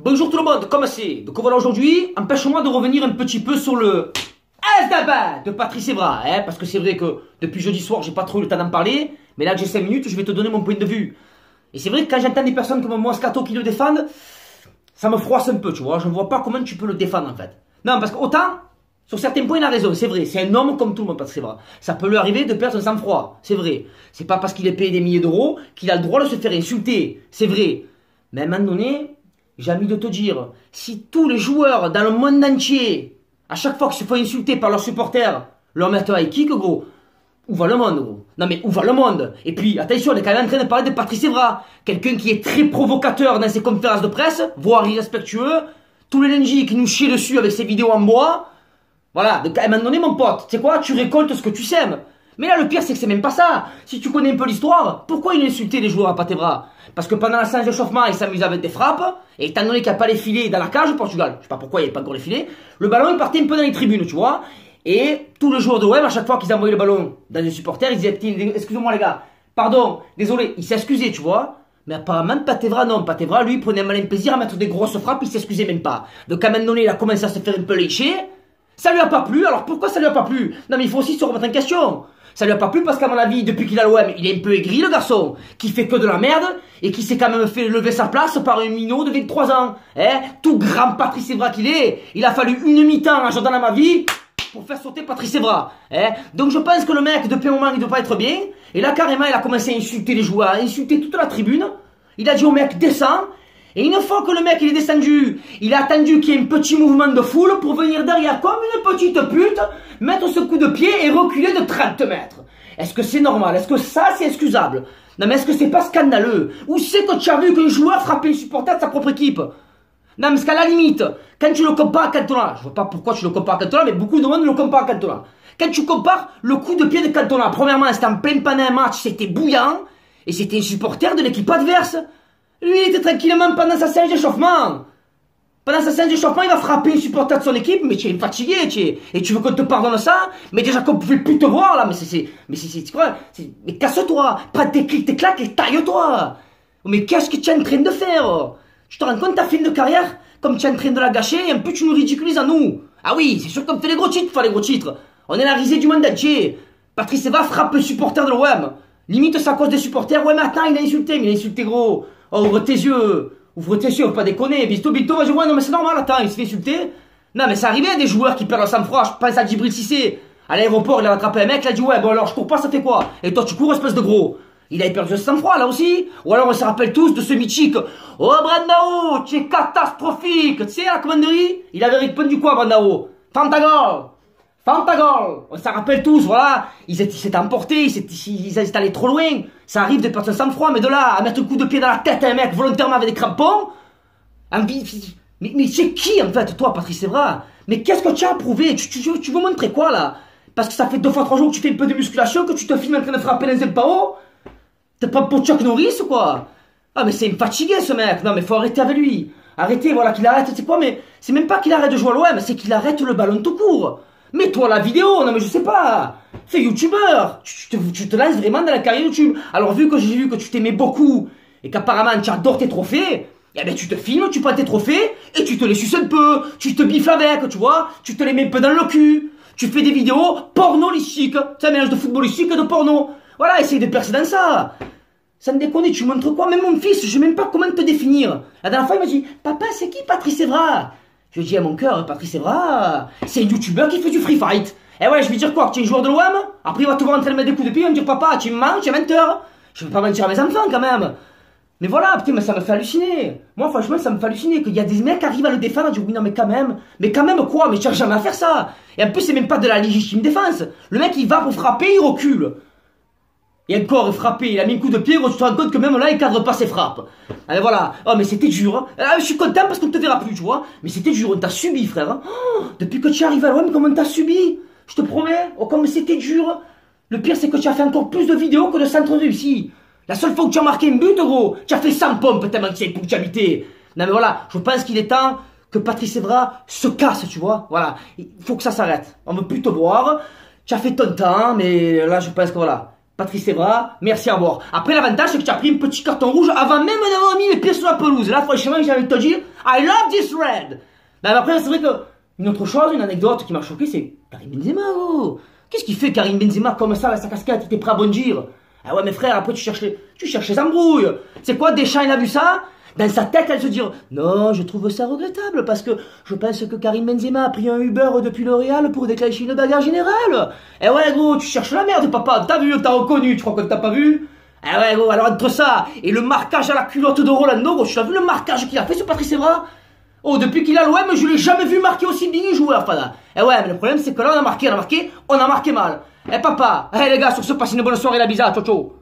Bonjour tout le monde, comment c'est? Donc voilà, aujourd'hui, empêche-moi de revenir un petit peu sur le SDB de Patrice Evra, hein, parce que c'est vrai que depuis jeudi soir, j'ai pas trop eu le temps d'en parler, mais là que j'ai 5 minutes, je vais te donner mon point de vue. Et c'est vrai que quand j'entends des personnes comme Moscato qui le défendent, ça me froisse un peu, tu vois, je ne vois pas comment tu peux le défendre en fait. Non, parce qu'autant, sur certains points, il a raison, c'est vrai, c'est un homme comme tout le monde, Patrice Evra. Ça peut lui arriver de perdre son sang-froid, c'est vrai. C'est pas parce qu'il est payé des milliers d'euros qu'il a le droit de se faire insulter, c'est vrai. Mais à un moment donné, j'ai envie de te dire, si tous les joueurs dans le monde entier, à chaque fois qu'ils se font insulter par leurs supporters, leur mettent un high kick, gros, où va le monde, gros? Non mais où va le monde? Et puis, attention, on est quand même en train de parler de Patrice Evra, quelqu'un qui est très provocateur dans ses conférences de presse, voire irrespectueux, tous les lundis qui nous chient dessus avec ses vidéos en bois. Voilà, donc à un moment donné, mon pote, tu sais quoi, tu récoltes ce que tu sèmes. Mais là, le pire, c'est que c'est même pas ça. Si tu connais un peu l'histoire, pourquoi il insultait les joueurs à Patrice Evra? Parce que pendant la séance d'échauffement, il s'amusait avec des frappes, et étant donné qu'il n'y a pas les filets dans la cage au Portugal, je sais pas pourquoi il n'y avait pas encore les filets, le ballon, il partait un peu dans les tribunes, tu vois. Et tous les joueurs de l'OM, à chaque fois qu'ils envoyaient le ballon dans les supporters, ils disaient, excusez-moi les gars, pardon, désolé, il s'excusait, tu vois. Mais apparemment, Patrice Evra, non. Patrice Evra, lui, prenait un malin plaisir à mettre des grosses frappes, il s'excusait même pas. Donc à un moment donné, il a commencé à se faire un peu lécher. Ça lui a pas plu, alors pourquoi ça lui a pas plu? Non mais il faut aussi se remettre en question. Ça lui a pas plu parce qu'à mon avis, depuis qu'il a l'OM, il est un peu aigri le garçon, qui fait que de la merde, et qui s'est quand même fait lever sa place par un minot de 23 ans. Hein? Tout grand Patrice Evra qu'il est, il a fallu une mi-temps à Jordan à ma vie pour faire sauter Patrice Evra. Hein? Donc je pense que le mec, depuis un moment, il ne doit pas être bien, et là carrément, il a commencé à insulter les joueurs, à insulter toute la tribune. Il a dit au mec, descends. Et une fois que le mec il est descendu, il a attendu qu'il y ait un petit mouvement de foule pour venir derrière comme une petite pute, mettre ce coup de pied et reculer de 30 mètres. Est-ce que c'est normal? Est-ce que ça c'est excusable? Non mais est-ce que c'est pas scandaleux? Où c'est que tu as vu qu'un joueur frappait un supporter de sa propre équipe? Non parce qu'à la limite, quand tu le compares à Cantona, je vois pas pourquoi tu le compares à Cantona, mais beaucoup de monde le compare à Cantona. Quand tu compares le coup de pied de Cantona, premièrement c'était en plein panneau un match, c'était bouillant, et c'était un supporter de l'équipe adverse. Lui, il était tranquillement pendant sa séance d'échauffement. Pendant sa séance d'échauffement, il va frapper un supporter de son équipe, mais tu es fatigué, et tu veux qu'on te pardonne ça? Mais déjà qu'on pouvait plus te voir, là, c'est quoi? Mais casse-toi, prends tes clics, tes claques et taille-toi. Mais qu'est-ce que tu es en train de faire? Tu te rends compte, ta fin de carrière, comme tu es en train de la gâcher, et un peu tu nous ridiculises à nous. Ah oui, c'est sûr qu'on fait les gros titres, les gros titres. On est la risée du monde entier. Patrice Evra frappe le supporter de l'OM. Limite, c'est à cause des supporters. Ouais, mais attends, il a insulté, mais il a insulté gros. Oh, ouvre tes yeux, faut pas déconner. Bisto, va dire, ouais, non, mais c'est normal, attends, il se fait insulter. Non, mais ça arrivait à des joueurs qui perdent leur sang-froid. Je pense à Djibril Cissé. À l'aéroport, il a rattrapé un mec, il a dit, ouais, bon, alors, je cours pas, ça fait quoi? Et toi, tu cours, espèce de gros. Il a perdu son sang-froid, là aussi. Ou alors, on se rappelle tous de ce mythique. Oh, Brandao, tu es catastrophique. Tu sais, à la commanderie, il avait répondu quoi, Brandao? Fantagol. On s'en rappelle tous, voilà. Ils s'étaient emportés, ils étaient allés trop loin. Ça arrive de perdre son sang-froid, mais de là à mettre un coup de pied dans la tête à un mec volontairement avec des crampons. Mais c'est qui en fait, toi, Patrice Evra? Mais qu'est-ce que tu as prouvé? Tu veux montrer quoi là? Parce que ça fait 2 fois 3 jours que tu fais un peu de musculation, que tu te filmes en train de frapper dans un pao? T'es pas pour Chuck Norris ou quoi? Ah, mais c'est me fatigué ce mec. Non, mais faut arrêter avec lui. Arrêtez, voilà, qu'il arrête, c'est quoi? Mais c'est même pas qu'il arrête de jouer à l'OM, c'est qu'il arrête le ballon tout court. Mets-toi la vidéo, non mais je sais pas. Fais youtubeur. Tu te lances vraiment dans la carrière YouTube. Alors vu que j'ai vu que tu t'aimais beaucoup et qu'apparemment tu adores tes trophées, eh ben tu te filmes, tu prends tes trophées et tu te les suces un peu. Tu te biffes avec, tu vois. Tu te les mets un peu dans le cul. Tu fais des vidéos pornolistiques. C'est un mélange de footballistique et de porno. Voilà, essaye de percer dans ça. Ça me déconne, tu montres quoi? Même mon fils, je sais même pas comment te définir. La dernière fois il m'a dit, papa c'est qui Patrice Evra? Je lui ai dit à mon cœur, Patrice Evra, c'est un youtubeur qui fait du free fight. Eh ouais, je vais dire quoi, que tu es un joueur de l'OM? Après il va te voir en train de mettre des coups de pied, il va me dire, papa, tu me mens, tu es menteur. Je veux pas mentir à mes enfants quand même. Mais voilà, putain, mais ça me fait halluciner. Moi, franchement, ça me fait halluciner qu'il y a des mecs qui arrivent à le défendre, et disent, oui, non, mais quand même quoi? Mais tu n'as jamais à faire ça. Et en plus, c'est même pas de la légitime défense. Le mec, il va pour frapper, il recule. Et encore, il frappait, il a mis un coup de pied, tu te rends compte que même là, il cadre pas ses frappes. Allez, voilà. Oh, mais c'était dur. Hein. Ah, je suis content parce qu'on ne te verra plus, tu vois. Mais c'était dur, on t'a subi, frère. Hein. Oh, depuis que tu arrives à l'OM, comme on t'a subi. Je te promets. Oh, comme c'était dur. Le pire, c'est que tu as fait encore plus de vidéos que de centres réussis. La seule fois que tu as marqué un but, gros, tu as fait 100 pompes tellement que tu as ponctualité. Non, mais voilà, je pense qu'il est temps que Patrice Evra se casse, tu vois. Voilà, il faut que ça s'arrête. On veut plus te voir. Tu as fait ton temps, mais là, je pense que voilà. Patrice Evra, merci à revoir. Après, l'avantage, c'est que tu as pris un petit carton rouge avant même d'avoir mis les pieds sur la pelouse. Là, franchement, j'ai envie de te dire, I love this red. Mais après, c'est vrai que, une autre chose, une anecdote qui m'a choqué, c'est Karim Benzema, oh. Qu'est-ce qu'il fait, Karim Benzema, comme ça, avec sa casquette, il était prêt à bondir? Ah ouais, mais frère, après, tu cherches les embrouilles. C'est quoi, Deschamps, il a vu ça? Dans sa tête, elle se dit non, je trouve ça regrettable parce que je pense que Karim Benzema a pris un Uber depuis le Real pour déclencher une bagarre générale. Eh ouais, gros, tu cherches la merde, papa. T'as vu, t'as reconnu, tu crois que t'as pas vu? Eh ouais, gros, alors entre ça et le marquage à la culotte de Rolando, gros, tu as vu le marquage qu'il a fait sur Patrice Evra? Oh, depuis qu'il a l'OM, je l'ai jamais vu marquer aussi bien un joueur, Fada. Eh ouais, mais le problème, c'est que là, on a marqué mal. Eh papa, eh les gars, sur ce, passez une bonne soirée, la bise, ciao, ciao.